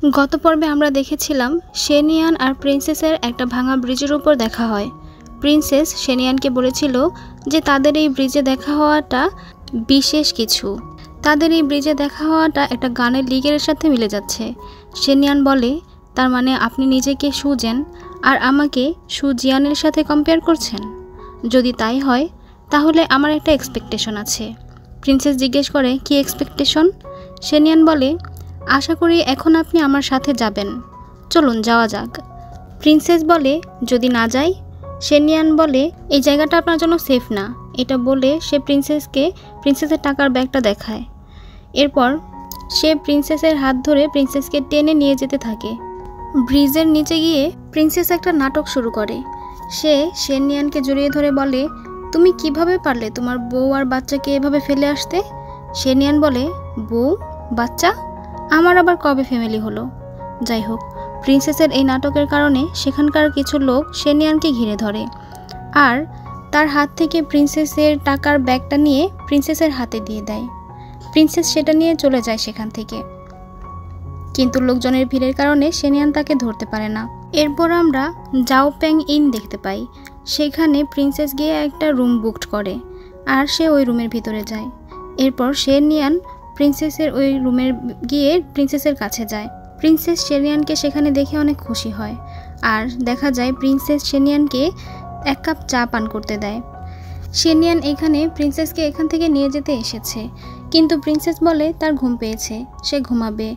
গত পর্বে আমরা দেখেছিলাম শেনিয়ান আর প্রিন্সেসের একটা ভাঙা ব্রিজের উপর দেখা হয়। প্রিন্সেস শেনিয়ানকে বলেছিল যে তাদের এই ব্রিজে দেখা হওয়াটা বিশেষ কিছু। তাদের এই ব্রিজে দেখা হওয়াটা একটা গানের লিগের সাথে মিলে যাচ্ছে। শেনিয়ান বলে, তার মানে আপনি নিজেকে সুজেন আর আমাকে সুজিয়ানের সাথে কম্পেয়ার করছেন? যদি তাই হয় তাহলে আমার একটা এক্সপেকটেশন আছে। প্রিন্সেস জিজ্ঞেস করে, কি এক্সপেকটেশন? শেনিয়ান বলে, আশা করি এখন আপনি আমার সাথে যাবেন, চলুন যাওয়া যাক। প্রিন্সেস বলে, যদি না যাই? শেনিয়ান বলে, এই জায়গাটা আপনার জন্য সেফ না। এটা বলে সে প্রিন্সেসের টাকার ব্যাগটা দেখায়। এরপর সে প্রিন্সেসের হাত ধরে প্রিন্সেসকে টেনে নিয়ে যেতে থাকে। ব্রিজের নিচে গিয়ে প্রিন্সেস একটা নাটক শুরু করে। সে শেনিয়ানকে জড়িয়ে ধরে বলে, তুমি কিভাবে পারলে তোমার বউ আর বাচ্চাকে এভাবে ফেলে আসতে? শেনিয়ান বলে, বউ বাচ্চা? আমার আবার কবে ফ্যামিলি হলো? যাই হোক, প্রিন্সেসের এই নাটকের কারণে সেখানকার কিছু লোক শেনিয়ানকে ঘিরে ধরে আর তার হাত থেকে প্রিন্সেসের টাকার ব্যাগটা নিয়ে প্রিন্সেসের হাতে দিয়ে দেয়। প্রিন্সেস সেটা নিয়ে চলে যায় সেখান থেকে, কিন্তু লোকজনের ভিড়ের কারণে শেনিয়ান তাকে ধরতে পারে না। এরপর আমরা জাওপ্যাং ইন দেখতে পাই। সেখানে প্রিন্সেস গিয়ে একটা রুম বুকড করে আর সে ওই রুমের ভিতরে যায়। এরপর শেনিয়ান প্রিন্সেসের ওই রুমের গিয়ে প্রিন্সেসের কাছে যায়। প্রিন্সেস শেনিয়ানকে সেখানে দেখে অনেক খুশি হয় আর দেখা যায় প্রিন্সেস শেনিয়ানকে 1 কাপ চা পান করতে দেয়। শেনিয়ান এখানে প্রিন্সেসকে এখান থেকে নিয়ে যেতে এসেছে, কিন্তু প্রিন্সেস বলে তার ঘুম পেয়েছে, সে ঘুমাবে।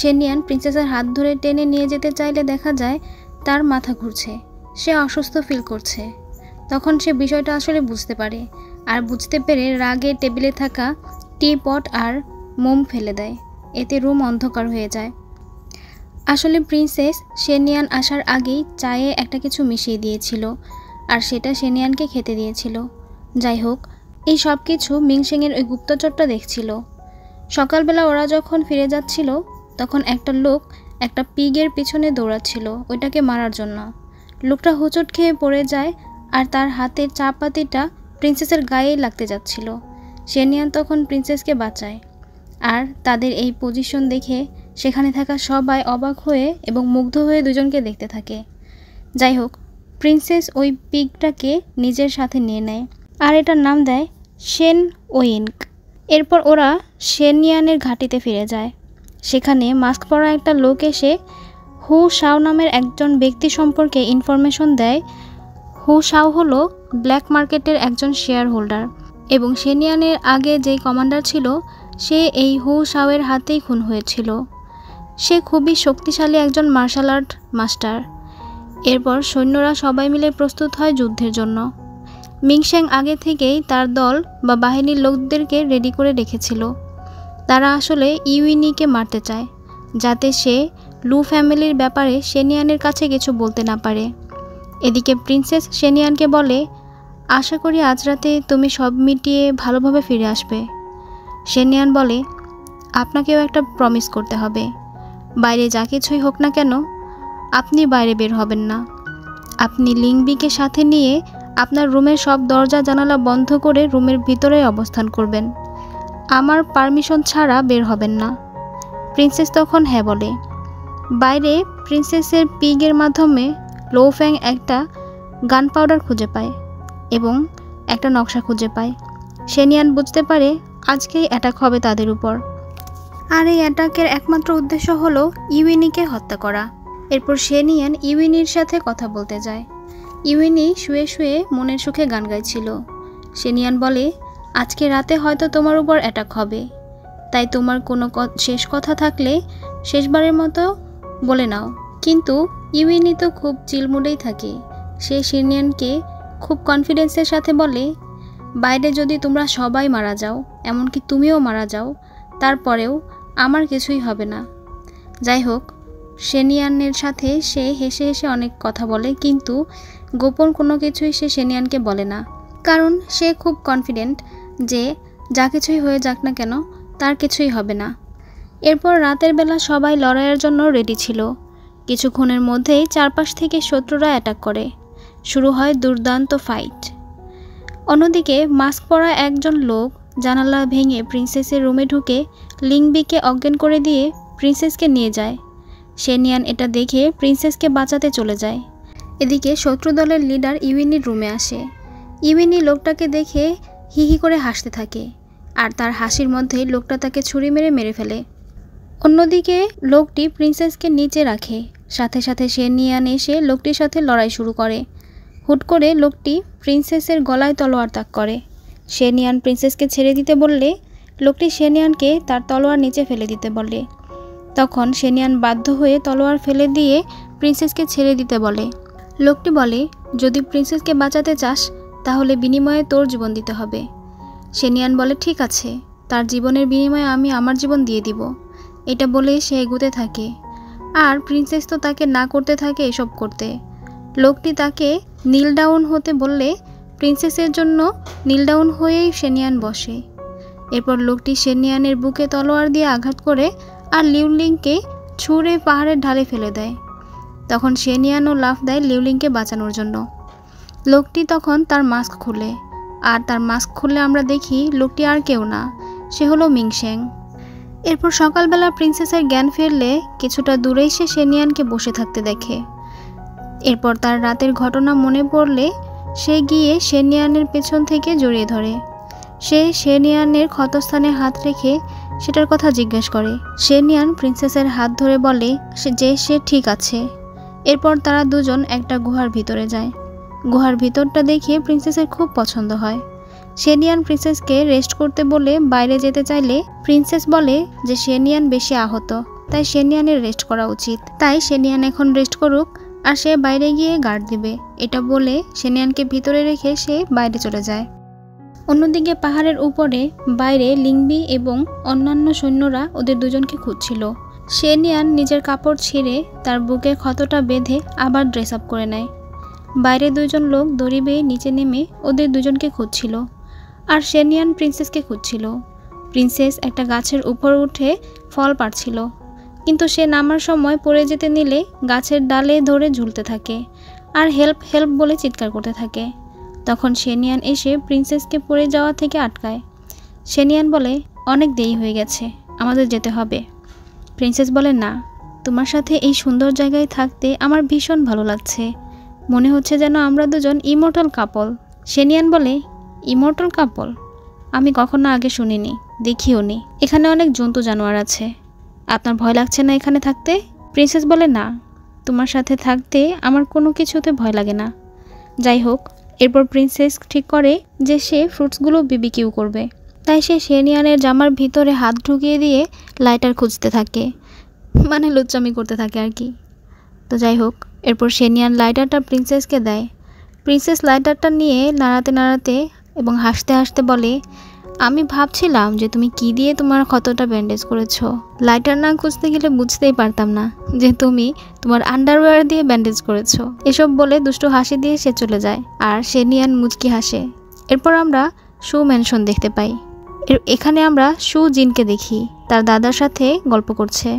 শেনিয়ান প্রিন্সেসের হাত ধরে টেনে নিয়ে যেতে চাইলে দেখা যায় তার মাথা ঘুরছে, সে অসুস্থ ফিল করছে। তখন সে বিষয়টা আসলে বুঝতে পারে আর বুঝতে পেরে রাগে টেবিলে থাকা টি পট আর মোম ফেলে দেয়। এতে রুম অন্ধকার হয়ে যায়। আসলে প্রিন্সেস শেনিয়ান আসার আগেই চায়ে একটা কিছু মিশিয়ে দিয়েছিল আর সেটা শেনিয়ানকে খেতে দিয়েছিল। যাই হোক, এই সব কিছু মিংশেংয়ের ওই গুপ্তচরটা দেখছিল। সকালবেলা ওরা যখন ফিরে যাচ্ছিল তখন একটা লোক একটা পিগের পিছনে দৌড়াচ্ছিল ওইটাকে মারার জন্য। লোকটা হোঁচট খেয়ে পড়ে যায় আর তার হাতের চাপাতিটা প্রিন্সেসের গায়েই লাগতে যাচ্ছিল। শেনিয়ান তখন প্রিন্সেসকে বাঁচায় আর তাদের এই পজিশন দেখে সেখানে থাকা সবাই অবাক হয়ে এবং মুগ্ধ হয়ে দুজনকে দেখতে থাকে। যাই হোক, প্রিন্সেস ওই পিগটাকে নিজের সাথে নিয়ে নেয় আর এটার নাম দেয় শেন ওয়েঙ্ক। এরপর ওরা শেনিয়ানের ঘাঁটিতে ফিরে যায়। সেখানে মাস্ক পরা একটা লোক এসে হু শাও নামের একজন ব্যক্তি সম্পর্কে ইনফরমেশন দেয়। হু শাও হলো ব্ল্যাক মার্কেটের একজন শেয়ার হোল্ডার এবং শেনিয়ানের আগে যেই কমান্ডার ছিল সে এই হু শাওয়ের হাতেই খুন হয়েছিল। সে খুবই শক্তিশালী একজন মার্শাল আর্ট মাস্টার। এরপর সৈন্যরা সবাই মিলে প্রস্তুত হয় যুদ্ধের জন্য। মিংশেং আগে থেকেই তার দল বা বাহিনীর লোকদেরকে রেডি করে রেখেছিল। তারা আসলে ইউইনিকে মারতে চায় যাতে সে লু ফ্যামিলির ব্যাপারে শেনিয়ানের কাছে কিছু বলতে না পারে। এদিকে প্রিন্সেস শেনিয়ানকে বলে, আশা করি আজ রাতে তুমি সব মিটিয়ে ভালোভাবে ফিরে আসবে। শেনিয়ান বলে, আপনাকেও একটা প্রমিস করতে হবে, বাইরে যা কিছুই হোক না কেন আপনি বাইরে বের হবেন না। আপনি লিংবিকে সাথে নিয়ে আপনার রুমের সব দরজা জানালা বন্ধ করে রুমের ভিতরে অবস্থান করবেন, আমার পারমিশন ছাড়া বের হবেন না। প্রিন্সেস তখন হ্যাঁ বলে। বাইরে প্রিন্সেসের পিগের মাধ্যমে লোফ্যাং একটা গান পাউডার খুঁজে পায় এবং একটা নকশা খুঁজে পায়। শেনিয়ান বুঝতে পারে আজকেই অ্যাটাক হবে তাদের উপর আর এই অ্যাটাকের একমাত্র উদ্দেশ্য হলো ইউইনিকে হত্যা করা। এরপর শেনিয়ান ইউইনির সাথে কথা বলতে যায়। ইউইনি শুয়ে শুয়ে মনের সুখে গান গাইছিল। শেনিয়ান বলে, আজকে রাতে হয়তো তোমার উপর অ্যাটাক হবে, তাই তোমার কোনো শেষ কথা থাকলে শেষবারের মতো বলে নাও। কিন্তু ইউইনি তো খুব চিলমুডেই থাকে। সে শেনিয়ানকে খুব কনফিডেন্সের সাথে বলে, বাইরে যদি তোমরা সবাই মারা যাও, এমনকি তুমিও মারা যাও, তারপরেও আমার কিছুই হবে না। যাই হোক, শেনিয়ানের সাথে সে হেসে হেসে অনেক কথা বলে, কিন্তু গোপন কোনো কিছুই সে শেনিয়ানকে বলে না, কারণ সে খুব কনফিডেন্ট যে যা কিছুই হয়ে যাক না কেন তার কিছুই হবে না। এরপর রাতের বেলা সবাই লড়াইয়ের জন্য রেডি ছিল। কিছুক্ষণের মধ্যেই চারপাশ থেকে শত্রুরা অ্যাটাক করে। শুরু হয় দুর্দান্ত ফাইট। অন্যদিকে মাস্ক পরা একজন লোক জানালা ভেঙে প্রিন্সেসের রুমে ঢুকে লিংবিকে অজ্ঞান করে দিয়ে প্রিন্সেসকে নিয়ে যায়। শেনিয়ান এটা দেখে প্রিন্সেসকে বাঁচাতে চলে যায়। এদিকে শত্রু দলের লিডার ইউইনির রুমে আসে। ইউইনি লোকটাকে দেখে হি হি করে হাসতে থাকে, আর তার হাসির মধ্যেই লোকটা তাকে ছুরি মেরে ফেলে। অন্যদিকে লোকটি প্রিন্সেসকে নিচে রাখে, সাথে সাথে শেনিয়ান এসে লোকটির সাথে লড়াই শুরু করে। হুট করে লোকটি প্রিন্সেসের গলায় তলোয়ার তাক করে। শেনিয়ান প্রিন্সেসকে ছেড়ে দিতে বললে লোকটি শেনিয়ানকে তার তলোয়ার নিচে ফেলে দিতে বলে। তখন শেনিয়ান বাধ্য হয়ে তলোয়ার ফেলে দিয়ে প্রিন্সেসকে ছেড়ে দিতে বলে। লোকটি বলে, যদি প্রিন্সেসকে বাঁচাতে চাস তাহলে বিনিময়ে তোর জীবন দিতে হবে। শেনিয়ান বলে, ঠিক আছে, তার জীবনের বিনিময়ে আমি আমার জীবন দিয়ে দিব। এটা বলে সে এগুতে থাকে, আর প্রিন্সেস তো তাকে না করতে থাকে এসব করতে। লোকটি তাকে নীল ডাউন হতে বললে প্রিন্সেসের জন্য নীল ডাউন হয়েই শেনিয়ান বসে। এরপর লোকটি শেনিয়ানের বুকে তলোয়ার দিয়ে আঘাত করে আর লিউলিংকে ছুঁড়ে পাহাড়ের ঢালে ফেলে দেয়। তখন শেনিয়ানও লাফ দেয় লিউলিংকে বাঁচানোর জন্য। লোকটি তখন তার মাস্ক খুলে, আর তার মাস্ক খুললে আমরা দেখি লোকটি আর কেউ না, সে হলো মিংশেং। এরপর সকালবেলা প্রিন্সেসের জ্ঞান ফিরলে কিছুটা দূরেই সে শেনিয়ানকে বসে থাকতে দেখে। এরপর তার রাতের ঘটনা মনে পড়লে সে গিয়ে শেনিয়ানের পেছন থেকে জড়িয়ে ধরে। সে শেনিয়ানের ক্ষতস্থানে হাত রেখে সেটার কথা জিজ্ঞেস করে। শেনিয়ান প্রিন্সেসের হাত ধরে বলে যে সে ঠিক আছে। এরপর তারা দুজন একটা গুহার ভিতরে যায়। গুহার ভিতরটা দেখে প্রিন্সেসের খুব পছন্দ হয়। শেনিয়ান প্রিন্সেসকে রেস্ট করতে বলে বাইরে যেতে চাইলে প্রিন্সেস বলে যে শেনিয়ান বেশি আহত, তাই শেনিয়ানের রেস্ট করা উচিত। তাই শেনিয়ান এখন রেস্ট করুক, আর সে বাইরে গিয়ে গার্ড দিবে। এটা বলে শেনিয়ানকে ভিতরে রেখে সে বাইরে চলে যায়। অন্যদিকে পাহাড়ের উপরে বাইরে লিংবি এবং অন্যান্য সৈন্যরা ওদের দুজনকে খুঁজছিল। শেনিয়ান নিজের কাপড় ছিঁড়ে তার বুকের ক্ষতটা বেঁধে আবার ড্রেস আপ করে নেয়। বাইরে দুজন লোক দড়ি বেয়ে নিচে নেমে ওদের দুজনকে খুঁজছিল, আর শেনিয়ান প্রিন্সেসকে খুঁজছিল। প্রিন্সেস একটা গাছের উপর উঠে ফল পাড়ছিল, কিন্তু সে নামার সময় পড়ে যেতে নিলে গাছের ডালে ধরে ঝুলতে থাকে আর হেল্প হেল্প বলে চিৎকার করতে থাকে। তখন শেনিয়ান এসে প্রিন্সেসকে পড়ে যাওয়া থেকে আটকায়। শেনিয়ান বলে, অনেক দেরি হয়ে গেছে, আমাদের যেতে হবে। প্রিন্সেস বলে, না, তোমার সাথে এই সুন্দর জায়গায় থাকতে আমার ভীষণ ভালো লাগছে, মনে হচ্ছে যেন আমরা দুজন ইমর্টাল কাপল। শেনিয়ান বলে, ইমর্টাল কাপল? আমি কখনো আগে শুনিনি, দেখিও নি। এখানে অনেক জন্তু জানোয়ার আছে, আপনার ভয় লাগছে না এখানে থাকতে? প্রিন্সেস বলে, না, তোমার সাথে থাকতে আমার কোনো কিছুতে ভয় লাগে না। যাই হোক, এরপর প্রিন্সেস ঠিক করে যে সে ফ্রুটসগুলো বিবিকিউ করবে। তাই সে শেনিয়ানের জামার ভিতরে হাত ঢুকিয়ে দিয়ে লাইটার খুঁজতে থাকে, মানে লুচ্চামি করতে থাকে আর কি। তো যাই হোক, এরপর শেনিয়ান লাইটারটা প্রিন্সেসকে দেয়। প্রিন্সেস লাইটারটা নিয়ে নাড়াতে নাড়াতে এবং হাসতে হাসতে বলে, আমি ভাবছিলাম যে তুমি কি দিয়ে তোমার ক্ষতটা ব্যান্ডেজ করেছো। লাইটার না খুঁজতে গেলে বুঝতেই পারতাম না যে তুমি তোমার আন্ডারওয়্যার দিয়ে ব্যান্ডেজ করেছো। এসব বলে দুষ্টু হাসি দিয়ে সে চলে যায়, আর শেনিয়ান মুচকি হাসে। এরপর আমরা শু ম্যানশন দেখতে পাই। এখানে আমরা শু জিনকে দেখি তার দাদার সাথে গল্প করছে।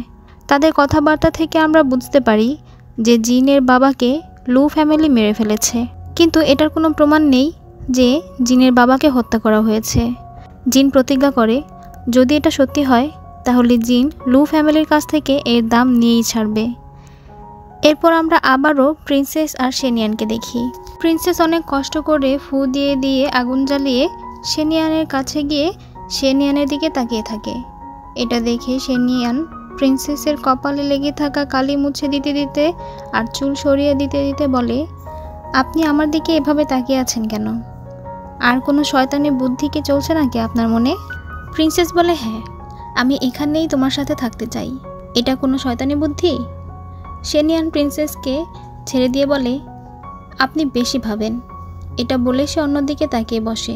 তাদের কথাবার্তা থেকে আমরা বুঝতে পারি যে জিনের বাবাকে লু ফ্যামিলি মেরে ফেলেছে, কিন্তু এটার কোনো প্রমাণ নেই যে জিনের বাবাকে হত্যা করা হয়েছে। জিন প্রতিজ্ঞা করে যদি এটা সত্যি হয় তাহলে জিন লু ফ্যামিলির কাছ থেকে এর দাম নিয়েই ছাড়বে। এরপর আমরা আবারও প্রিন্সেস আর শেনিয়ানকে দেখি। প্রিন্সেস অনেক কষ্ট করে ফু দিয়ে দিয়ে আগুন জ্বালিয়ে শেনিয়ানের কাছে গিয়ে শেনিয়ানের দিকে তাকিয়ে থাকে। এটা দেখে শেনিয়ান প্রিন্সেসের কপালে লেগে থাকা কালি মুছে দিতে দিতে আর চুল সরিয়ে দিতে দিতে বলে, আপনি আমার দিকে এভাবে তাকিয়ে আছেন কেন? আর কোনো শয়তানি বুদ্ধি কি চলছে নাকি আপনার মনে? প্রিন্সেস বলে, হ্যাঁ, আমি এখানেই তোমার সাথে থাকতে চাই। এটা কোনো শয়তানি বুদ্ধি? শেনিয়ান প্রিন্সেসকে ছেড়ে দিয়ে বলে, আপনি বেশি ভাবেন। এটা বলে সে অন্যদিকে তাকিয়ে বসে।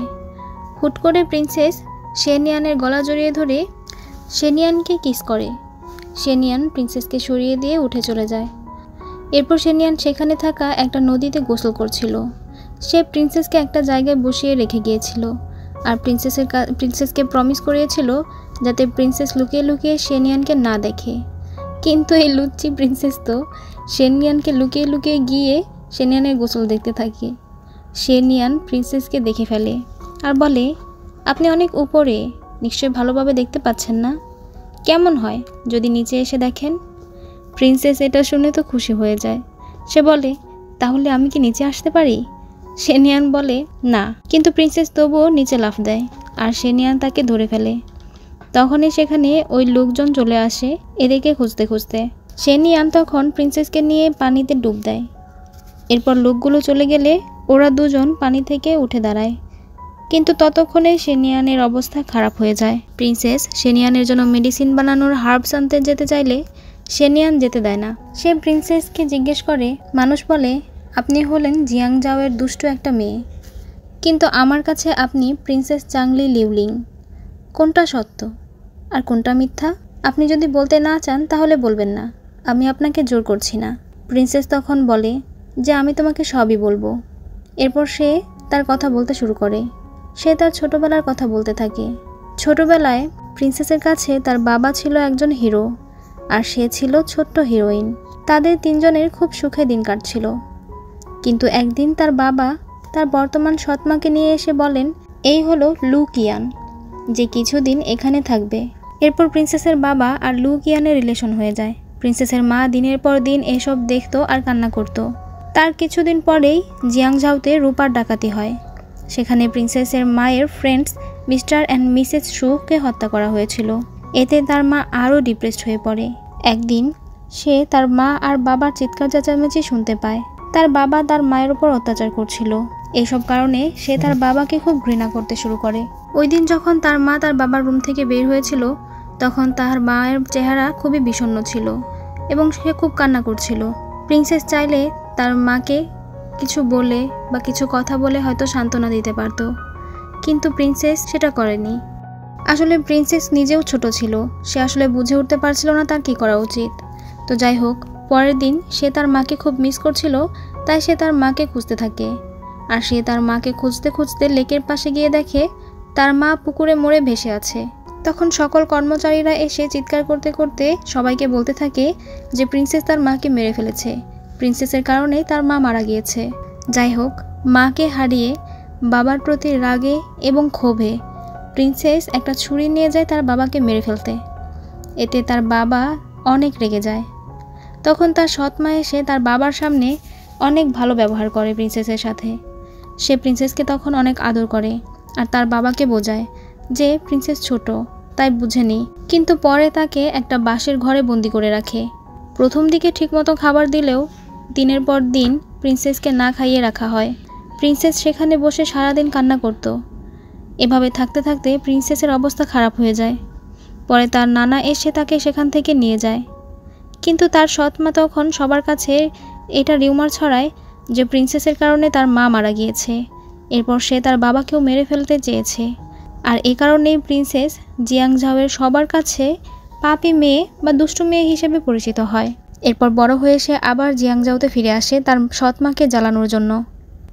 হুট করে প্রিন্সেস শেনিয়ানের গলা জড়িয়ে ধরে শেনিয়ানকে কিস করে। শেনিয়ান প্রিন্সেসকে সরিয়ে দিয়ে উঠে চলে যায়। এরপর শেনিয়ান সেখানে থাকা একটা নদীতে গোসল করছিল। সে প্রিন্সেসকে একটা জায়গায় বসিয়ে রেখে গিয়েছিল, আর প্রিন্সেসকে প্রমিস করিয়েছিল যাতে প্রিন্সেস লুকিয়ে লুকিয়ে শেনিয়ানকে না দেখে। কিন্তু এই লুচ্চি প্রিন্সেস তো শেনিয়ানকে লুকিয়ে লুকিয়ে গিয়ে শেনিয়ানের গোসল দেখতে থাকে। শেনিয়ান প্রিন্সেসকে দেখে ফেলে আর বলে, আপনি অনেক উপরে, নিশ্চয়ই ভালোভাবে দেখতে পাচ্ছেন না। কেমন হয় যদি নিচে এসে দেখেন? প্রিন্সেস এটা শুনে তো খুশি হয়ে যায়। সে বলে, তাহলে আমি কি নিচে আসতে পারি? শেনিয়ান বলে না, কিন্তু প্রিন্সেস তবুও নিচে লাফ দেয় আর শেনিয়ান তাকে ধরে ফেলে। তখনই সেখানে ওই লোকজন চলে আসে এদেরকে খুঁজতে খুঁজতে। শেনিয়ান তখন প্রিন্সেসকে নিয়ে পানিতে ডুব দেয়। এরপর লোকগুলো চলে গেলে ওরা দুজন পানি থেকে উঠে দাঁড়ায়, কিন্তু ততক্ষণে শেনিয়ানের অবস্থা খারাপ হয়ে যায়। প্রিন্সেস শেনিয়ানের জন্য মেডিসিন বানানোর হার্বস আনতে যেতে চাইলে শেনিয়ান যেতে দেয় না। সে প্রিন্সেসকে জিজ্ঞেস করে, মানুষ বলে আপনি হলেন জিয়াংজাওয়ের দুষ্ট একটা মেয়ে, কিন্তু আমার কাছে আপনি প্রিন্সেস চাংলি লিউলিং। কোনটা সত্য আর কোনটা মিথ্যা? আপনি যদি বলতে না চান তাহলে বলবেন না, আমি আপনাকে জোর করছি না। প্রিন্সেস তখন বলে যে আমি তোমাকে সবই বলবো। এরপর সে তার কথা বলতে শুরু করে। সে তার ছোটবেলার কথা বলতে থাকে। ছোটবেলায় প্রিন্সেসের কাছে তার বাবা ছিল একজন হিরো আর সে ছিল ছোট্ট হিরোইন। তাদের তিনজনের খুব সুখে দিন কাটছিল। কিন্তু একদিন তার বাবা তার বর্তমান সৎমাকে নিয়ে এসে বলেন, এই হলো লু কিয়ান, যে কিছুদিন এখানে থাকবে। এরপর প্রিন্সেসের বাবা আর লু কিয়ানের রিলেশন হয়ে যায়। প্রিন্সেসের মা দিনের পর দিন এসব দেখতো আর কান্না করত। তার কিছুদিন পরেই জিয়াংঝাওতে রূপার ডাকাতি হয়। সেখানে প্রিন্সেসের মায়ের ফ্রেন্ডস মিস্টার অ্যান্ড মিসেস শুকে হত্যা করা হয়েছিল। এতে তার মা আরও ডিপ্রেসড হয়ে পড়ে। একদিন সে তার মা আর বাবার চিৎকার চেঁচামেচি শুনতে পায়। তার বাবা তার মায়ের উপর অত্যাচার করছিল। এইসব কারণে সে তার বাবাকে খুব ঘৃণা করতে শুরু করে। ওই দিন যখন তার মা তার বাবার রুম থেকে বের হয়েছিল, তখন তার মায়ের চেহারা খুবই বিষণ্ণ ছিল এবং সে খুব কান্না করছিল। প্রিন্সেস চাইলে তার মাকে কিছু বলে বা কিছু কথা বলে হয়তো সান্ত্বনা দিতে পারত, কিন্তু প্রিন্সেস সেটা করেনি। আসলে প্রিন্সেস নিজেও ছোট ছিল, সে আসলে বুঝে উঠতে পারছিল না তার কী করা উচিত। তো যাই হোক, পরের দিন সে তার মাকে খুব মিস করছিল, তাই সে তার মাকে খুঁজতে থাকে। আর সে তার মাকে খুঁজতে খুঁজতে লেকের পাশে গিয়ে দেখে তার মা পুকুরে মরে ভেসে আছে। তখন সকল কর্মচারীরা এসে চিৎকার করতে করতে সবাইকে বলতে থাকে যে প্রিন্সেস তার মাকে মেরে ফেলেছে, প্রিন্সেসের কারণে তার মা মারা গিয়েছে। যাই হোক, মাকে হারিয়ে বাবার প্রতি রাগে এবং ক্ষোভে প্রিন্সেস একটা ছুরি নিয়ে যায় তার বাবাকে মেরে ফেলতে। এতে তার বাবা অনেক রেগে যায়। তখন তার সৎ মা এসে তার বাবার সামনে অনেক ভালো ব্যবহার করে প্রিন্সেসের সাথে। সে প্রিন্সেসকে তখন অনেক আদর করে আর তার বাবাকে বোঝায় যে প্রিন্সেস ছোট, তাই বুঝেনি। কিন্তু পরে তাকে একটা বাঁশের ঘরে বন্দি করে রাখে। প্রথম দিকে ঠিকমতো খাবার দিলেও দিনের পর দিন প্রিন্সেসকে না খাইয়ে রাখা হয়। প্রিন্সেস সেখানে বসে সারাদিন কান্না করত। এভাবে থাকতে থাকতে প্রিন্সেসের অবস্থা খারাপ হয়ে যায়। পরে তার নানা এসে তাকে সেখান থেকে নিয়ে যায়। কিন্তু তার সৎ মা তখন সবার কাছে এটা রিউমার ছড়ায় যে প্রিন্সেসের কারণে তার মা মারা গিয়েছে। এরপর সে তার বাবাকেও মেরে ফেলতে চেয়েছে। আর এ কারণেই প্রিন্সেস জিয়াংঝাওয়ের সবার কাছে পাপী মেয়ে বা দুষ্টু মেয়ে হিসেবে পরিচিত হয়। এরপর বড় হয়ে সে আবার জিয়াংঝাওতে ফিরে আসে তার সৎ মাকে জ্বালানোর জন্য।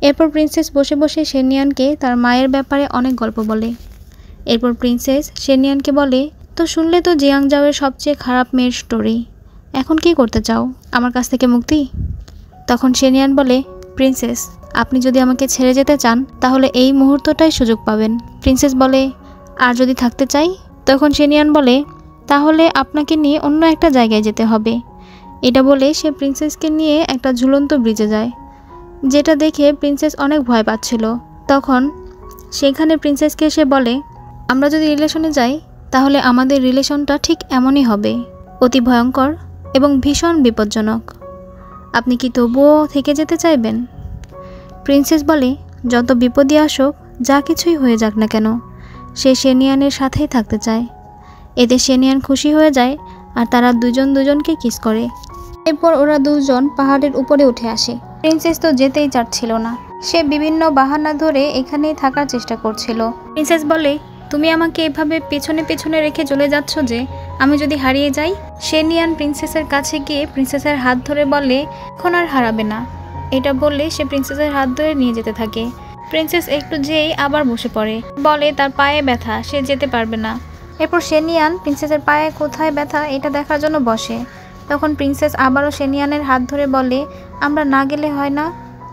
এরপর প্রিন্সেস বসে বসে শেনিয়ানকে তার মায়ের ব্যাপারে অনেক গল্প বলে। এরপর প্রিন্সেস শেনিয়ানকে বলে, তো শুনলে তো জিয়াংঝাওয়ের সবচেয়ে খারাপ মেয়ের স্টোরি, এখন কি করতে চাও, আমার কাছ থেকে মুক্তি? তখন শেনিয়ান বলে, প্রিন্সেস আপনি যদি আমাকে ছেড়ে যেতে চান তাহলে এই মুহূর্তটাই সুযোগ পাবেন। প্রিন্সেস বলে, আর যদি থাকতে চাই? তখন শেনিয়ান বলে, তাহলে আপনাকে নিয়ে অন্য একটা জায়গায় যেতে হবে। এটা বলে সে প্রিন্সেসকে নিয়ে একটা ঝুলন্ত ব্রিজে যায়, যেটা দেখে প্রিন্সেস অনেক ভয় পাচ্ছিল। তখন সেখানে প্রিন্সেসকে এসে বলে, আমরা যদি রিলেশনে যাই তাহলে আমাদের রিলেশনটা ঠিক এমনই হবে, অতি ভয়ঙ্কর এবং ভীষণ বিপজ্জনক। আপনি কি তবুও থেকে যেতে চাইবেন? প্রিন্সেস বলে, যত বিপদই আসুক, যা কিছুই হয়ে যাক না কেন, সে শেনিয়ানের সাথেই থাকতে চায়। এতে শেনিয়ান খুশি হয়ে যায় আর তারা দুজন দুজনকে কিস করে। এরপর ওরা দুজন পাহাড়ের উপরে উঠে আসে। প্রিন্সেস তো যেতেই চাচ্ছিল না, সে বিভিন্ন বাহানা ধরে এখানেই থাকার চেষ্টা করছিল। প্রিন্সেস বলে, তুমি আমাকে এভাবে পেছনে পেছনে রেখে চলে যাচ্ছ যে আমি যদি হারিয়ে যাই? শেনিয়ান প্রিন্সেসের কাছে গিয়ে প্রিন্সেসের হাত ধরে বলে, এখন আর হারাবে না। এটা বললে সে প্রিন্সেসের হাত ধরে নিয়ে যেতে থাকে। প্রিন্সেস একটু যেই আবার বসে পড়ে, বলে তার পায়ে ব্যথা, সে যেতে পারবে না। এরপর শেনিয়ান প্রিন্সেসের পায়ে কোথায় ব্যথা এটা দেখার জন্য বসে। তখন প্রিন্সেস আবারও শেনিয়ানের হাত ধরে বলে, আমরা না গেলে হয় না?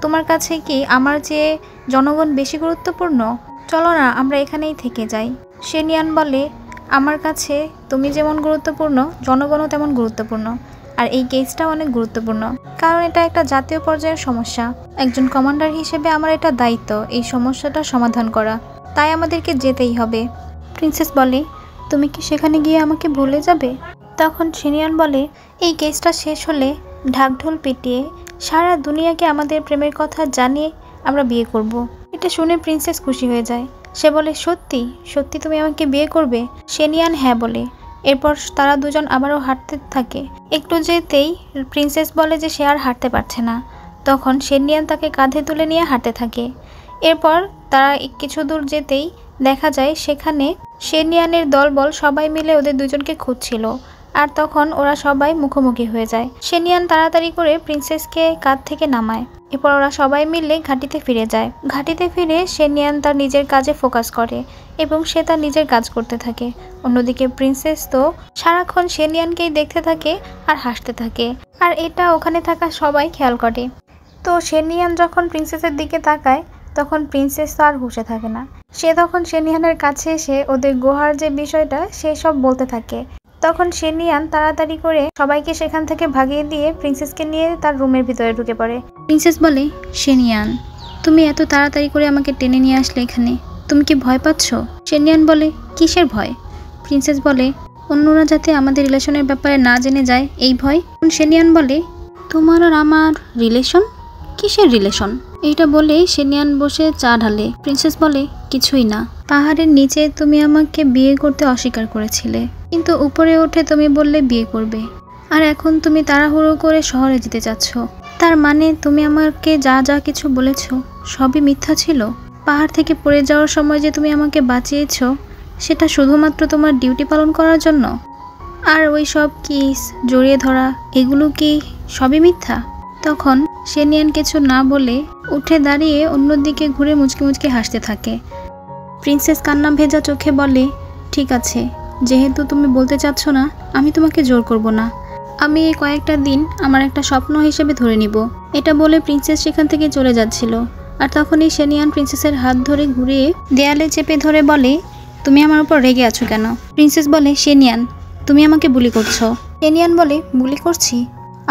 তোমার কাছে কি আমার চেয়ে জনগণ বেশি গুরুত্বপূর্ণ? চলো না, আমরা এখানেই থেকে যাই। শেনিয়ান বলে, আমার কাছে তুমি যেমন গুরুত্বপূর্ণ, জনগণও তেমন গুরুত্বপূর্ণ। আর এই কেসটা অনেক গুরুত্বপূর্ণ, কারণ এটা একটা জাতীয় পর্যায়ের সমস্যা। একজন কমান্ডার হিসেবে আমার এটা দায়িত্ব এই সমস্যাটা সমাধান করা, তাই আমাদেরকে যেতেই হবে। প্রিন্সেস বলে, তুমি কি সেখানে গিয়ে আমাকে ভুলে যাবে? তখন শেনিয়ান বলে, এই কেসটা শেষ হলে ঢাকঢোল পিটিয়ে সারা দুনিয়াকে আমাদের প্রেমের কথা জানিয়ে আমরা বিয়ে করব। এটা শুনে প্রিন্সেস খুশি হয়ে যায়। সে বলে, সত্যি সত্যি তুমি আমাকে বিয়ে করবে? শেনিয়ান হ্যাঁ বলে। এরপর তারা দুজন আবারও হাঁটতে থাকে। একটু যেতেই প্রিন্সেস বলে যে সে আর হাঁটতে পারছে না। তখন শেনিয়ান তাকে কাঁধে তুলে নিয়ে হাঁটতে থাকে। এরপর তারা কিছু দূর যেতেই দেখা যায় সেখানে শেনিয়ানের দলবল সবাই মিলে ওদের দুজনকে খুঁজছিল। আর তখন ওরা সবাই মুখোমুখি হয়ে যায়। শেনিয়ান তাড়াতাড়ি করে প্রিন্সেসকে কাঁধ থেকে নামায়। এরপর ওরা সবাই মিলে ঘাঁটিতে ফিরে যায়। ঘাঁটিতে ফিরে শেনিয়ান তার নিজের কাজে ফোকাস করে এবং সে তার নিজের কাজ করতে থাকে। অন্যদিকে প্রিন্সেস তো সারাক্ষণ শেনিয়ানকেই দেখতে থাকে আর হাসতে থাকে, আর এটা ওখানে থাকা সবাই খেয়াল করে। তো শেনিয়ান যখন প্রিন্সেসের দিকে তাকায় তখন প্রিন্সেস তো আর হুঁশে থাকে না। সে তখন শেনিয়ানের কাছে এসে ওদের গুহার যে বিষয়টা সে সব বলতে থাকে। তখন শেনিয়ান তাড়াতাড়ি করে সবাইকে সেখান থেকে ভাগিয়ে দিয়ে প্রিন্সেসকে নিয়ে তার রুমের ভিতরে ঢুকে পড়ে। প্রিন্সেস বলে, শেনিয়ান তুমি এত তাড়াতাড়ি করে আমাকে টেনে নিয়ে আসলে এখানে, তুমি কি ভয় পাচ্ছ? শেনিয়ান বলে, কিসের ভয়? প্রিন্সেস বলে, অন্যরা যাতে আমাদের রিলেশনের ব্যাপারে না জেনে যায় এই ভয়। শেনিয়ান বলে, তোমার আর আমার রিলেশন? কিসের রিলেশন? এইটা বলে শেনিয়ান বসে চা ঢালে। প্রিন্সেস বলে, কিছুই না, পাহাড়ের নিচে তুমি আমাকে বিয়ে করতে অস্বীকার করেছিলে, কিন্তু উপরে উঠে তুমি বললে বিয়ে করবে, আর এখন তুমি তাড়াহুড়ো করে শহরে যেতে চাচ্ছ। তার মানে তুমি আমাকে যা যা কিছু বলেছ সবই মিথ্যা ছিল? পাহাড় থেকে পড়ে যাওয়ার সময় যে তুমি আমাকে বাঁচিয়েছ সেটা শুধুমাত্র তোমার ডিউটি পালন করার জন্য? আর ওই সব কিস, জড়িয়ে ধরা, এগুলো কি সবই মিথ্যা? তখন শেনিয়ান কিছু না বলে উঠে দাঁড়িয়ে অন্যদিকে ঘুরে মুচকি মুচকি হাসতে থাকে। প্রিন্সেস কান্না ভেজা চোখে বলে, ঠিক আছে, যেহেতু তুমি বলতে চাচ্ছ না আমি তোমাকে জোর করব না। আমি এই কয়েকটা দিন আমার একটা স্বপ্ন হিসেবে ধরে নিব। এটা বলে প্রিন্সেস সেখান থেকে চলে যাচ্ছিল। আর তখনই শেনিয়ান প্রিন্সেসের হাত ধরে ঘুরিয়ে দেয়ালে চেপে ধরে বলে, তুমি আমার উপর রেগে আছো কেন? প্রিন্সেস বলে, শেনিয়ান তুমি আমাকে বুলি করছো। শেনিয়ান বলে, বুলি করছি?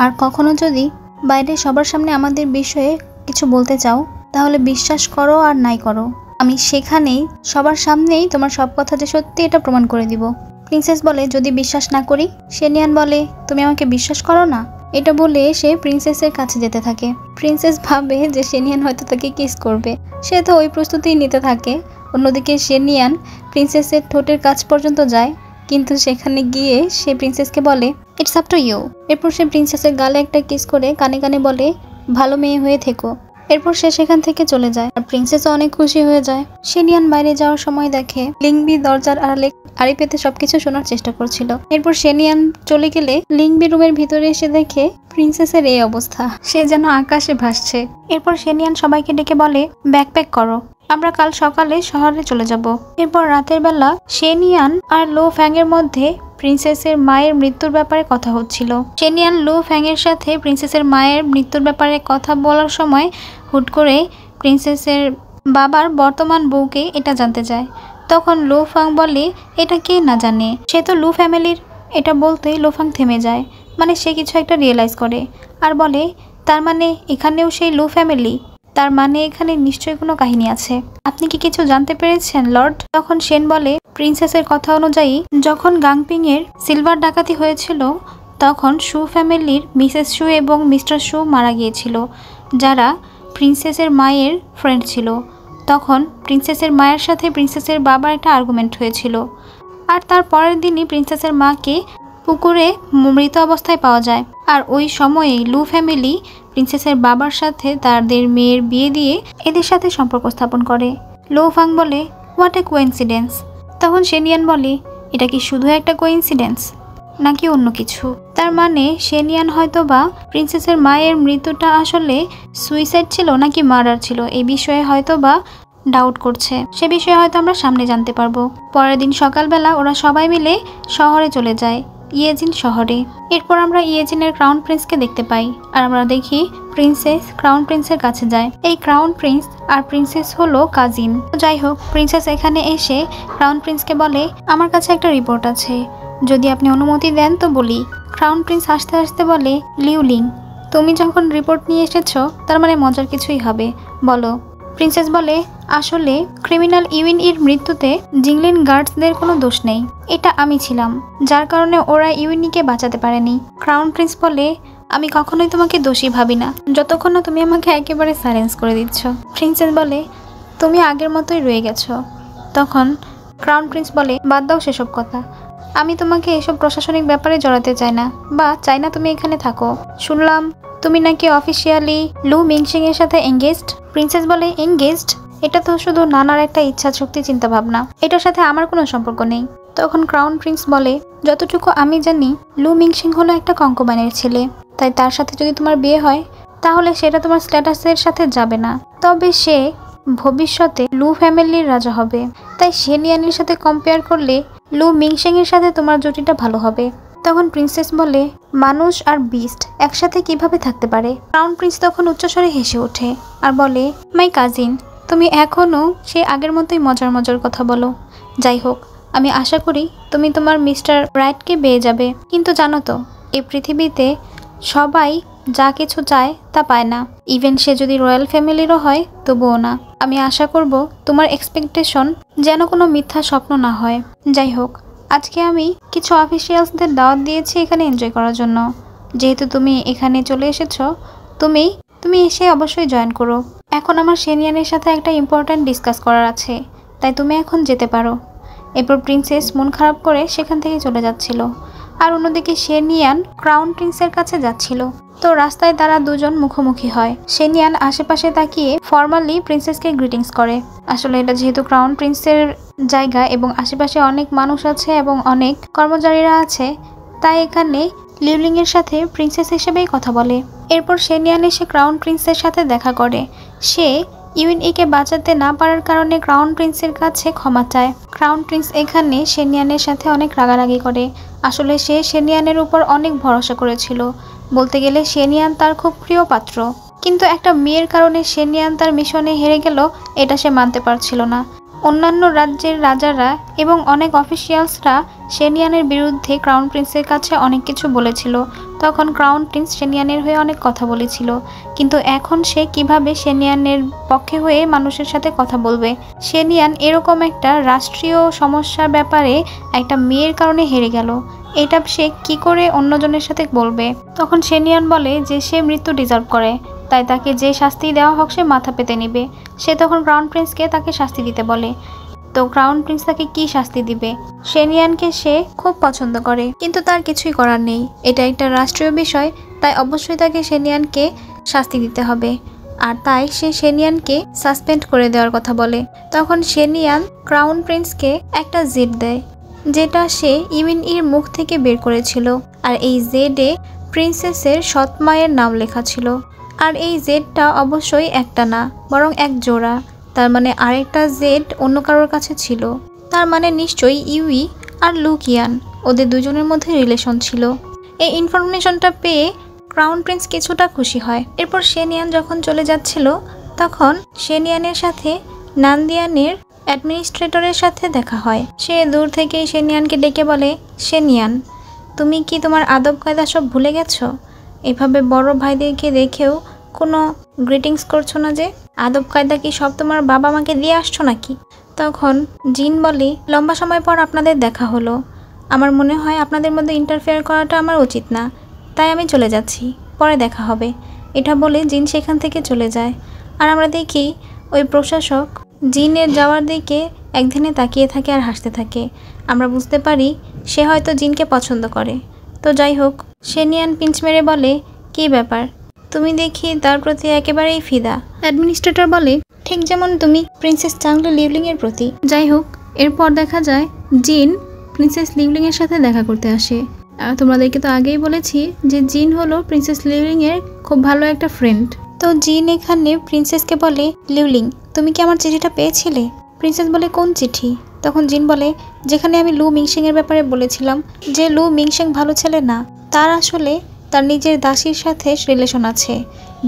আর কখনো যদি বাইরে সবার সামনে আমাদের বিষয়ে কিছু বলতে চাও তাহলে বিশ্বাস করো আর নাই করো, আমি সেখানেই সবার সামনেই তোমার সব কথা যে সত্যি এটা প্রমাণ করে দিব। প্রিন্সেস বলে, যদি বিশ্বাস না করি? শেনিয়ান বলে, তুমি আমাকে বিশ্বাস করো না? এটা বলে সে প্রিন্সেসের কাছে যেতে থাকে। প্রিন্সেস ভাবে যে শেনিয়ান হয়তো তাকে কিস করবে, সে তো ওই প্রস্তুতিই নিতে থাকে। অন্যদিকে শেনিয়ান প্রিন্সেসের ঠোঁটের কাছ পর্যন্ত যায়, কিন্তু সেখানে গিয়ে সে প্রিন্সেসকে বলে, ইটস আপ টু ইউ। এরপর সে প্রিন্সেসের গালে একটা কিস করে কানে কানে বলে, ভালো মেয়ে হয়ে থেকো। এরপর সে সেখান থেকে চলে যায় আর প্রিন্সেসও অনেক খুশি হয়ে যায়। শেনিয়ান বাইরে যাওয়ার সময় দেখে লিংবি দরজার আড়ালে আড়ি পেতে সবকিছু শোনার চেষ্টা করছিল। এরপর শেনিয়ান চলে গেলে লিংবি রুমের ভিতরে এসে দেখে প্রিন্সেসের এই অবস্থা, সে যেন আকাশে ভাসছে। এরপর শেনিয়ান সবাইকে ডেকে বলে, ব্যাকপ্যাক করো, আমরা কাল সকালে শহরে চলে যাব। এরপর রাতের বেলা শেনিয়ান আর লো ফ্যাংয়ের মধ্যে প্রিন্সেসের মায়ের মৃত্যুর ব্যাপারে কথা হচ্ছিল। শেনিয়ান লো ফ্যাংয়ের সাথে প্রিন্সেসের মায়ের মৃত্যুর ব্যাপারে কথা বলার সময় হুট করে প্রিন্সেসের বাবার বর্তমান বউকে এটা জানতে চায়। তখন লো ফ্যাং বলে, এটা কে না জানে, সে তো লু ফ্যামিলির। এটা বলতেই লো ফ্যাং থেমে যায়, মানে সে কিছু একটা রিয়েলাইজ করে আর বলে, তার মানে এখানেও সেই লু ফ্যামিলি, তার মানে এখানে নিশ্চয়ই কোনো কাহিনী আছে। আপনি কি কিছু জানতে পেরেছেন লর্ড? তখন শেন বলে, প্রিন্সেসের কথা অনুযায়ী যখন গাংপিং এর সিলভার ডাকাতি হয়েছিল তখন শু ফ্যামিলির মিসেস শু এবং মিস্টার শু মারা গিয়েছিল, যারা প্রিন্সেসের মায়ের ফ্রেন্ড ছিল। তখন প্রিন্সেসের মায়ের সাথে প্রিন্সেসের বাবার একটা আর্গুমেন্ট হয়েছিল, আর তার পরের দিনই প্রিন্সেসের মাকে পুকুরে মৃত অবস্থায় পাওয়া যায়। আর ওই সময়েই লু ফ্যামিলি প্রিন্সেসের বাবার সাথে তাদের মেয়ের বিয়ে দিয়ে এদের সাথে সম্পর্ক স্থাপন করে। লো ফাং বলে, হোয়াট এ কোইন্সিডেন্স। তখন শেনিয়ান বলে, এটা কি শুধু একটা কোইন্সিডেন্স নাকি অন্য কিছু? তার মানে শেনিয়ান হয়তো বা প্রিন্সেসের মায়ের মৃত্যুটা আসলে সুইসাইড ছিল নাকি মার্ডার ছিল এই বিষয়ে হয়তো বা ডাউট করছে। সে বিষয়ে হয়তো আমরা সামনে জানতে পারবো। পরের দিন সকালবেলা ওরা সবাই মিলে শহরে চলে যায়, ইয়েজিন শহরে। এরপর আমরা ইয়েজিনের ক্রাউন প্রিন্সকে দেখতে পাই আর আমরা দেখি প্রিন্সেস ক্রাউন প্রিন্সের কাছে যায়। এই ক্রাউন প্রিন্স আর প্রিন্সেস হলো কাজিন। যাই হোক, প্রিন্সেস এখানে এসে ক্রাউন প্রিন্সকে বলে, আমার কাছে একটা রিপোর্ট আছে, যদি আপনি অনুমতি দেন তো বলি। ক্রাউন প্রিন্স হাসতে হাসতে বলে, লিউলিং, তুমি যখন রিপোর্ট নিয়ে এসেছো তার মানে মজার কিছুই হবে, বলো। প্রিন্সেস বলে, আসলে ক্রিমিনাল ইউইন এর মৃত্যুতে জিংলিন গার্ডসদের কোনো দোষ নেই, এটা আমি ছিলাম, যার কারণে ওরা ইউইনিকে বাঁচাতে পারেনি। ক্রাউন প্রিন্স বলে, আমি কখনোই তোমাকে দোষী ভাবি না যতক্ষণ না তুমি আমাকে একেবারে সাইলেন্স করে দিচ্ছ। প্রিন্সেস বলে, তুমি আগের মতোই রয়ে গেছো। তখন ক্রাউন প্রিন্স বলে, বাদ দাও সেসব কথা, আমি তোমাকে এসব প্রশাসনিক ব্যাপারে জড়াতে চাই না, বা চাই না তুমি এখানে থাকো। শুনলাম তুমি নাকি অফিসিয়ালি লু মিংশিং এর সাথে এঙ্গেজড। প্রিন্সেস বলে, এঙ্গেজড? এটা তো শুধু নানার একটা ইচ্ছা শক্তি চিন্তা ভাবনা, এটার সাথে আমার কোনো সম্পর্ক নেই। তখন ক্রাউন প্রিন্স বলে, যতটুকু আমি জানি লু মিংশিং হলো একটা কঙ্কবানের ছেলে, তাই তার সাথে যদি তোমার বিয়ে হয় তাহলে সেটা তোমার স্ট্যাটাসের সাথে যাবে না, তবে সে ভবিষ্যতে লু ফ্যামিলির রাজা হবে, তাই শেনিয়ানের সাথে কম্পেয়ার করলে লু মিংশিং এর সাথে তোমার জুটিটা ভালো হবে। তখন প্রিন্সেস বলে, মানুষ আর বিস্ট একসাথে কিভাবে থাকতে পারে? ক্রাউন প্রিন্স তখন উচ্চস্বরে হেসে ওঠে আর বলে, মাই কাজিন, তুমি এখনও সেই আগের মতোই মজার মজার কথা বলো। যাই হোক, আমি আশা করি তুমি তোমার মিস্টার রাইটকে পেয়ে যাবে, কিন্তু জানো তো এই পৃথিবীতে সবাই যা কিছু চায় তা পায় না, ইভেন সে যদি রয়্যাল ফ্যামিলিরও হয় তবুও না। আমি আশা করব তোমার এক্সপেকটেশন যেন কোনো মিথ্যা স্বপ্ন না হয়। যাই হোক, আজকে আমি কিছু অফিসিয়ালসদের দাওয়াত দিয়েছি এখানে এনজয় করার জন্য, যেহেতু তুমি এখানে চলে এসেছো, তুমি এসে অবশ্যই জয়েন করো। এখন আমার শেনিয়ানের সাথে একটা ইম্পর্ট্যান্ট ডিসকাস করার আছে, তাই তুমি এখন যেতে পারো। এরপর প্রিন্সেস মন খারাপ করে সেখান থেকে চলে যাচ্ছিল, আর অন্যদিকে শেনিয়ান ক্রাউন প্রিন্সের কাছে যাচ্ছিল। তো রাস্তায় তারা দুজন মুখোমুখি হয়। শেনিয়ান আশেপাশে তাকিয়ে ফর্মালি প্রিন্সেসকে গ্রিটিংস করে। আসলে এটা যেহেতু ক্রাউন প্রিন্সের জায়গা এবং আশেপাশে অনেক মানুষ আছে এবং অনেক কর্মচারীরা আছে, তাই এখানে লিউলিং এর সাথে প্রিন্সেস হিসেবেই কথা বলে। এরপর শেনিয়ান এসে ক্রাউন প্রিন্সের সাথে দেখা করে। সে ইউএনইকে বাঁচাতে না পারার কারণে ক্রাউন প্রিন্সের কাছে ক্ষমা চায়। ক্রাউন প্রিন্স এখানে শেনিয়ানের সাথে অনেক রাগারাগি করে। আসলে সে শেনিয়ানের উপর অনেক ভরসা করেছিল, বলতে গেলে শেনিয়ান তার খুব প্রিয় পাত্র, কিন্তু একটা মেয়ের কারণে শেনিয়ান তার মিশনে হেরে গেল এটা সে মানতে পারছিল না। অন্যান্য রাজ্যের রাজারা এবং অনেক অফিসিয়ালসরা শেনিয়ানের বিরুদ্ধে ক্রাউন প্রিন্সের কাছে অনেক কিছু বলেছিল। তখন ক্রাউন প্রিন্স শেনিয়ানের হয়ে অনেক কথা বলেছিল, কিন্তু এখন সে কিভাবে শেনিয়ানের পক্ষে হয়ে মানুষের সাথে কথা বলবে? শেনিয়ান এরকম একটা রাষ্ট্রীয় সমস্যার ব্যাপারে একটা মেয়ের কারণে হেরে গেল, এটা সে কি করে অন্যজনের সাথে বলবে? তখন শেনিয়ান বলে যে সে মৃত্যু ডিজার্ভ করে, তাই তাকে যে শাস্তি দেওয়া হোক সে মাথা পেতে নেবে। সে তখন ক্রাউন প্রিন্সকে তাকে শাস্তি দিতে বলে। তো ক্রাউন প্রিন্স তাকে কি শাস্তি দিবে? শেনিয়ানকে সে খুব পছন্দ করে, কিন্তু তার কিছুই করার নেই, এটা একটা রাষ্ট্রীয় বিষয়, তাই অবশ্যই তাকে শেনিয়ানকে শাস্তি দিতে হবে। আর তাই সে শেনিয়ানকে সাসপেন্ড করে দেওয়ার কথা বলে। তখন শেনিয়ান ক্রাউন প্রিন্সকে একটা জেড দেয়, যেটা সে ইউএনইর মুখ থেকে বের করেছিল, আর এই জেডে প্রিন্সেসের সৎ মায়ের নাম লেখা ছিল। আর এই জেডটা অবশ্যই একটা না, বরং এক জোড়া, তার মানে আরেকটা জেড অন্য কারোর কাছে ছিল। তার মানে নিশ্চয়ই ইউই আর লুকিয়ান ওদের দুজনের মধ্যে রিলেশন ছিল। এই ইনফরমেশনটা পেয়ে ক্রাউন প্রিন্স কিছুটা খুশি হয়। এরপর শেনিয়ান যখন চলে যাচ্ছিল তখন শেনিয়ানের সাথে নান্দিয়ানের অ্যাডমিনিস্ট্রেটরের সাথে দেখা হয়। সে দূর থেকেই শেনিয়ানকে ডেকে বলে, শেনিয়ান, তুমি কি তোমার আদব কায়দা সব ভুলে গেছো? এভাবে বড় ভাইদেরকে দেখেও কোনো গ্রিটিংস করছো না যে? আদব কায়দা কি সব তোমার বাবা মাকে দিয়ে আসছো নাকি? তখন জিন বলে, লম্বা সময় পর আপনাদের দেখা হলো, আমার মনে হয় আপনাদের মধ্যে ইন্টারফেয়ার করাটা আমার উচিত না, তাই আমি চলে যাচ্ছি, পরে দেখা হবে। এটা বলে জিন সেখান থেকে চলে যায়। আর আমরা দেখি ওই প্রশাসক জিনের যাওয়ার দিকে একদিনে তাকিয়ে থাকে আর হাসতে থাকে। আমরা বুঝতে পারি সে হয়তো জিনকে পছন্দ করে। তো যাই হোক, শেনিয়ান পিঞ্চ মেরে বলে, কী ব্যাপার, তুমি দেখি তার প্রতি একেবারেই ফিদা। অ্যাডমিনিস্ট্রেটর বলে, ঠিক যেমন তুমি প্রিন্সেস চাংলি লিউলিংয়ের প্রতি। যাই হোক, এরপর দেখা যায় জিন প্রিন্সেস লিউলিংয়ের সাথে দেখা করতে আসে। তোমাদেরকে তো আগেই বলেছি যে জিন হলো প্রিন্সেস লিউলিংয়ের খুব ভালো একটা ফ্রেন্ড। তো জিন এখানে প্রিন্সেসকে বলে, লিউলিং, তুমি কি আমার চিঠিটা পেয়েছিলে? প্রিন্সেস বলে, কোন চিঠি? তখন জিন বলে, যেখানে আমি লু মিংশিংয়ের ব্যাপারে বলেছিলাম যে লু মিংশিং ভালো ছেলে না, তার আসলে তার নিজের দাসীর সাথে রিলেশন আছে,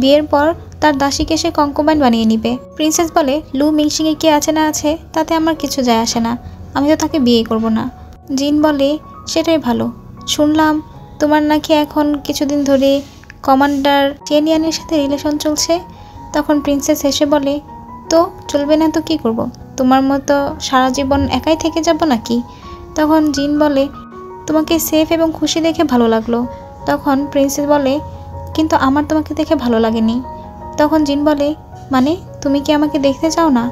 বিয়ের পর তার দাসীকে সে কঙ্কবাইন বানিয়ে নিবে। প্রিন্সেস বলে, লু মিংশিংয়ে কি আছে না আছে তাতে আমার কিছু যায় আসে না, আমি তো তাকে বিয়ে করব না। জিন বলে, সেটাই ভালো। শুনলাম তোমার নাকি এখন কিছুদিন ধরে কমান্ডার চেনিয়ানের সাথে রিলেশন চলছে। তখন প্রিন্সেস হেসে বলে, তো চলবে না তো কি করব? তোমার মতো সারা জীবন একাই থেকে যাব নাকি? তখন জিন বলে, তোমাকে সেফ এবং খুশি দেখে ভালো লাগলো। তখন প্রিন্সেস বলে, কিন্তু আমার তোমাকে দেখে ভালো লাগেনি। তখন জিন বলে, মানে তুমি কি আমাকে দেখতে চাও না?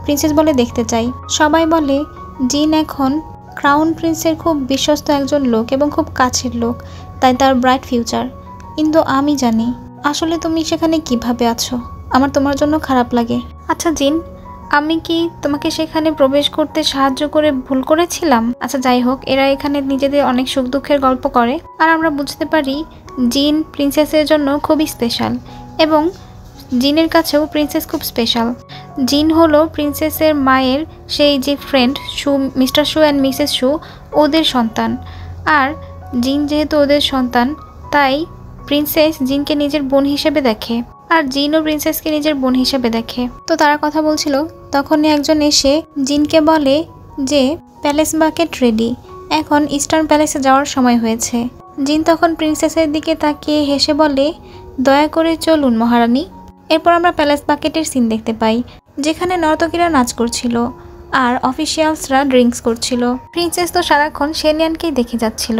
প্রিন্সেস বলে, দেখতে চাই। সবাই বলে জিন এখন ক্রাউন প্রিন্সের খুব বিশ্বস্ত একজন লোক এবং খুব কাছের লোক, তাই তার ব্রাইট ফিউচার। কিন্তু আমি জানি আসলে তুমি সেখানে কিভাবে আছো। আমার তোমার জন্য খারাপ লাগে। আচ্ছা জিন, আমি কি তোমাকে সেখানে প্রবেশ করতে সাহায্য করে ভুল করেছিলাম? আচ্ছা যাই হোক, এরা এখানে নিজেদের অনেক সুখ দুঃখের গল্প করে, আর আমরা বুঝতে পারি জিন প্রিন্সেসের জন্য খুবই স্পেশাল এবং জিনের কাছেও প্রিন্সেস খুব স্পেশাল। জিন হলো প্রিন্সেসের মায়ের সেই যে friend Mister Shu and Mrs Shu, ওদের সন্তান। আর জিন যেহেতু ওদের সন্তান, তাই প্রিন্সেস জিনকে নিজের বোন হিসেবে দেখে, আর জিনও প্রিন্সেসকে নিজের বোন হিসেবে দেখে। তো তারা কথা বলছিল, তখনই একজন এসে জিনকে বলে যে প্যালেস বাকেট রেডি, এখন ইস্টার্ন প্যালেসে যাওয়ার সময় হয়েছে। জিন তখন প্রিন্সেসের দিকে তাকিয়ে হেসে বলে, দয়া করে চলুন মহারানী। এরপর আমরা প্যালেস বাকেটের সিন দেখতে পাই, যেখানে নর্তকীরা নাচ করছিল আর অফিসিয়ালসরা ড্রিঙ্কস করছিল। প্রিন্সেস তো সারাক্ষণ শেনিয়ানকেই দেখে যাচ্ছিল,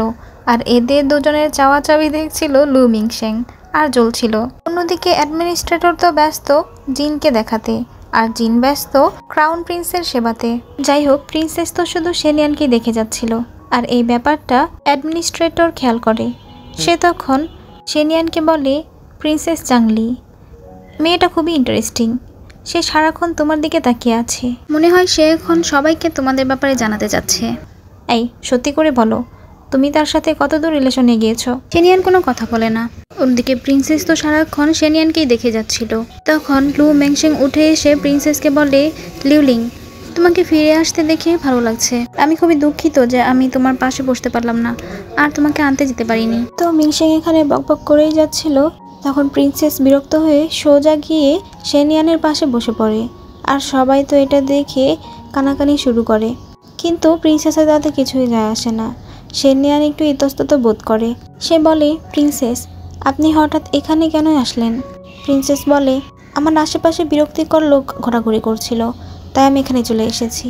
আর এদের দুজনের চাওয়াচাওয়ি দেখছিল লু মিংশেং আর জ্বলছিল। অন্যদিকে অ্যাডমিনিস্ট্রেটর তো ব্যস্ত জিনকে দেখাতে, আর জিন ব্যস্ত ক্রাউন প্রিন্সের সেবাতে। যাই হোক, প্রিন্সেস তো শুধু শেনিয়ানকেই দেখে যাচ্ছিল, আর এই ব্যাপারটা অ্যাডমিনিস্ট্রেটর খেয়াল করে। সে তখন শেনিয়ানকে বলে, প্রিন্সেস জাংলি, মেয়েটা খুবই ইন্টারেস্টিং, সে সারাক্ষণ তোমার দিকে তাকিয়ে আছে। মনে হয় সে এখন সবাইকে তোমাদের ব্যাপারে জানাতে চাচ্ছে। এই সত্যি করে বলো, তুমি তার সাথে কতদূর রিলেশনে গিয়েছো? শেনিয়ান কোনো কথা বলে না। অন্যদিকে প্রিন্সেস তো সারাক্ষণ শেনিয়ানকেই দেখে যাচ্ছিল। তখন লু মেংশেং উঠে এসে প্রিন্সেসকে বলে, লিউলিং, তোমাকে ফিরে আসতে দেখে ভালো লাগছে। আমি খুবই দুঃখিত যে আমি তোমার পাশে বসতে পারলাম না আর তোমাকে আনতে যেতে পারিনি। তো মিংশেং এখানে বকবক করেই যাচ্ছিল, তখন প্রিন্সেস বিরক্ত হয়ে সোজা গিয়ে শেনিয়ানের পাশে বসে পড়ে, আর সবাই তো এটা দেখে কানাকানি শুরু করে। কিন্তু প্রিন্সেসের তাতে কিছুই যায় আসে না। শেনিয়ান একটু ইতস্তত বোধ করে। সে বলে, প্রিন্সেস, আপনি হঠাৎ এখানে কেন আসলেন? প্রিন্সেস বলে, আমার আশেপাশে বিরক্তিকর লোক ঘোরাঘুরি করছিল, তাই আমি এখানে চলে এসেছি।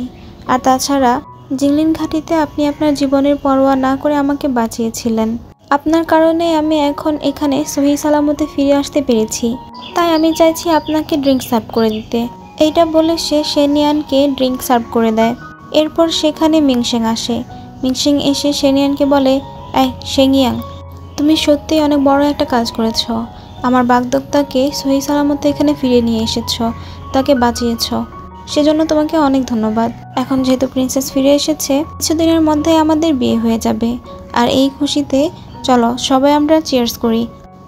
আর তাছাড়া জিংলিন ঘাটিতে আপনি আপনার জীবনের পরোয়া না করে আমাকে বাঁচিয়েছিলেন। আপনার কারণে আমি এখন এখানে সহি সালামতে ফিরে আসতে পেরেছি, তাই আমি চাইছি আপনাকে ড্রিঙ্ক সার্ভ করে দিতে। এইটা বলে সে শেনিয়ানকে ড্রিঙ্ক সার্ভ করে দেয়। এরপর সেখানে মিংশেং আসে। মিংশেং এসে শেনিয়ানকে বলে, এই শেংয়াং, তুমি সত্যিই অনেক বড় একটা কাজ করেছ। আমার বাগদত্তাকে সহি সালামতে এখানে ফিরে নিয়ে এসেছ, তাকে বাঁচিয়েছ, সেজন্য তোমাকে অনেক ধন্যবাদ। এখন যেহেতু প্রিন্সেস ফিরে এসেছে, কিছুদিনের মধ্যে আমাদের বিয়ে হয়ে যাবে, আর এই খুশিতে চলো সবাই আমরা চিয়ার্স করি।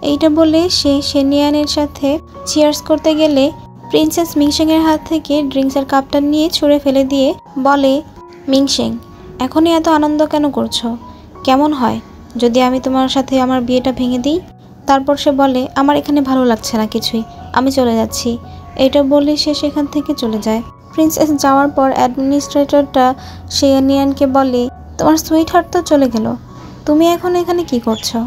এইটা বলে সে শেনিয়ানের সাথে চিয়ার্স করতে গেলে প্রিন্সেস মিংশেংয়ের হাত থেকে ড্রিঙ্কসের কাপটা নিয়ে ছুঁড়ে ফেলে দিয়ে বলে, মিংশেং, এখনই এত আনন্দ কেন করছো? কেমন হয় যদি আমি তোমার সাথে আমার বিয়েটা ভেঙে দিই? তারপর সে বলে, আমার এখানে ভালো লাগছে না কিছুই, আমি চলে যাচ্ছি। এটা বলে সে সেখান থেকে চলে যায়। প্রিন্সেস যাওয়ার পর অ্যাডমিনিস্ট্রেটরটা শেনিয়ানকে বলে, তোমার সুইট হার্ট তো চলে গেল, তুমি এখন এখানে কি করছো?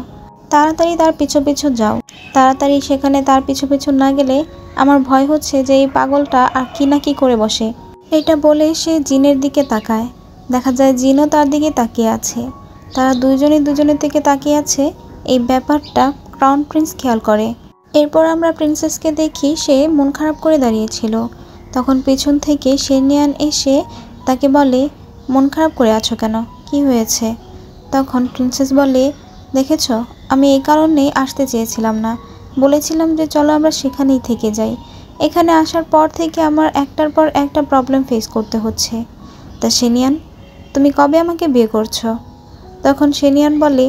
তাড়াতাড়ি তার পিছু পিছু যাও। তাড়াতাড়ি সেখানে তার পিছু পিছু না গেলে আমার ভয় হচ্ছে যে এই পাগলটা আর কি না কি করে বসে। এটা বলে সে জিনের দিকে তাকায়। দেখা যায় জিনও তার দিকে তাকিয়ে আছে। তারা দুজনের দিকে তাকিয়ে আছে। এই ব্যাপারটা ক্রাউন প্রিন্স খেয়াল করে। এরপর আমরা প্রিন্সেসকে দেখি সে মন খারাপ করে দাঁড়িয়েছিল। তখন পেছন থেকে শেনিয়ান এসে তাকে বলে, মন খারাপ করে আছো কেন, কি হয়েছে? তখন প্রিন্সেস বলে, দেখেছো, আমি এই কারণেই আসতে চেয়েছিলাম না, বলেছিলাম যে চলো আমরা সেখানেই থেকে যাই। এখানে আসার পর থেকে আমার একটার পর একটা প্রবলেম ফেস করতে হচ্ছে। তা শেনিয়ান, তুমি কবে আমাকে বিয়ে করছো? তখন শেনিয়ান বলে,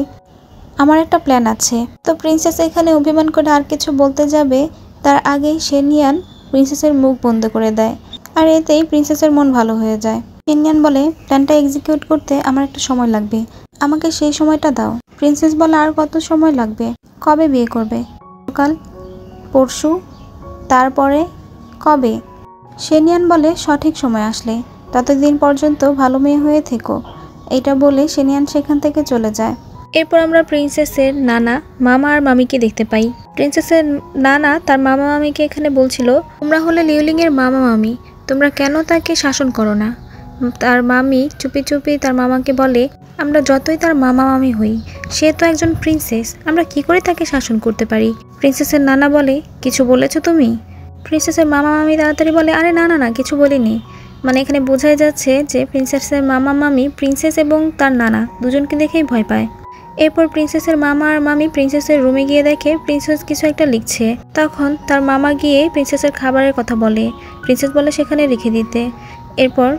আমার একটা প্ল্যান আছে। তো প্রিন্সেস এখানে অভিমান করে আর কিছু বলতে যাবে, তার আগেই শেনিয়ান প্রিন্সেসের মুখ বন্ধ করে দেয়, আর এতেই প্রিন্সেসের মন ভালো হয়ে যায়। শেনিয়ান বলে, প্ল্যানটা এক্সিকিউট করতে আমার একটা সময় লাগবে, আমাকে সেই সময়টা দাও। প্রিন্সেস বলে, আর কত সময় লাগবে? কবে বিয়ে করবে? কাল, পরশু, তারপরে কবে? শেনিয়ান বলে, সঠিক সময় আসলে, ততদিন পর্যন্ত ভালো মেয়ে হয়ে থেকো। এটা বলে শেনিয়ান সেখান থেকে চলে যায়। এরপর আমরা প্রিন্সেসের নানা, মামা আর মামিকে দেখতে পাই। প্রিন্সেসের নানা তার মামা মামিকে এখানে বলছিল, তোমরা হলে লিউলিংয়ের মামা মামি, তোমরা কেন তাকে শাসন করো না? তার মামি চুপি চুপি তার মামাকে বলে, আমরা যতই তার মামা মামি হই, সে তো একজন প্রিন্সেস, আমরা কি করে তাকে শাসন করতে পারি? প্রিন্সেসের নানা বলে, কিছু বলেছো তুমি? প্রিন্সেসের মামা মামি তাড়াতাড়ি বলে, আরে না না না, কিছু বলিনি। মানে এখানে বোঝাই যাচ্ছে যে প্রিন্সেসের মামা মামি প্রিন্সেস এবং তার নানা দুজনকে দেখেই ভয় পায়। এরপর প্রিন্সেসের মামা আর মামি প্রিন্সেসের রুমে গিয়ে দেখে প্রিন্সেস কিছু একটা লিখছে। তখন তার মামা গিয়ে প্রিন্সেসের খাবারের কথা বলে, প্রিন্সেস বলে সেখানে রেখে দিতে। এরপর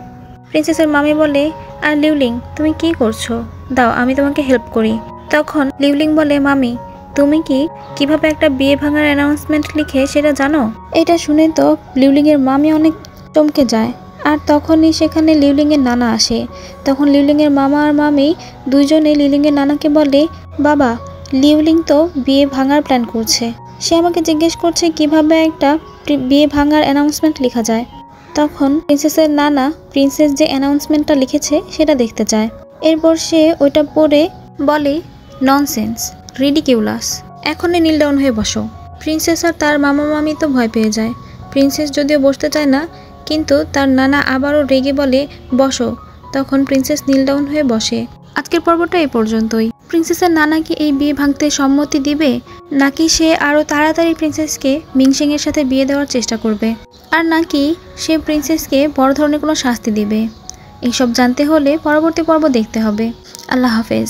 প্রিন্সেসের মামি বলে, আর লিউলিং তুমি কি করছো? দাও আমি তোমাকে হেল্প করি। তখন লিউলিং বলে, মামি তুমি কিভাবে একটা বিয়ে ভাঙার অ্যানাউন্সমেন্ট লিখে সেটা জানো? এটা শুনে তো লিউলিংয়ের মামি অনেক চমকে যায়। আর তখনই সেখানে লিউলিংয়ের নানা আসে। তখন লিউলিংয়ের মামা আর মামি দুইজনে লিউলিংয়ের নানাকে বলে, বাবা লিউলিং তো বিয়ে ভাঙার প্ল্যান করছে, সে আমাকে জিজ্ঞেস করছে কিভাবে একটা বিয়ে ভাঙার অ্যানাউন্সমেন্ট লেখা যায়। তখন প্রিন্সেসের নানা প্রিন্সেস যে অ্যানাউন্সমেন্টটা লিখেছে সেটা দেখতে চায়। এরপর সে ওইটা পড়ে বলে, ননসেন্স, রিডিকিউলাস, এখনই নীল ডাউন হয়ে বসো। প্রিন্সেস আর তার মামা মামি তো ভয় পেয়ে যায়। প্রিন্সেস যদিও বসতে চায় না, কিন্তু তার নানা আবারও রেগে বলে, বসো। তখন প্রিন্সেস নীল ডাউন হয়ে বসে। আজকের পর্বটা এই পর্যন্তই। প্রিন্সেসের নানা কি এই বিয়ে ভাঙতে সম্মতি দিবে, নাকি সে আরও তাড়াতাড়ি প্রিন্সেসকে মিংসেংয়ের সাথে বিয়ে দেওয়ার চেষ্টা করবে, আর নাকি সে প্রিন্সেসকে বড় ধরনের কোনো শাস্তি দিবে? এইসব জানতে হলে পরবর্তী পর্ব দেখতে হবে। আল্লাহ হাফেজ।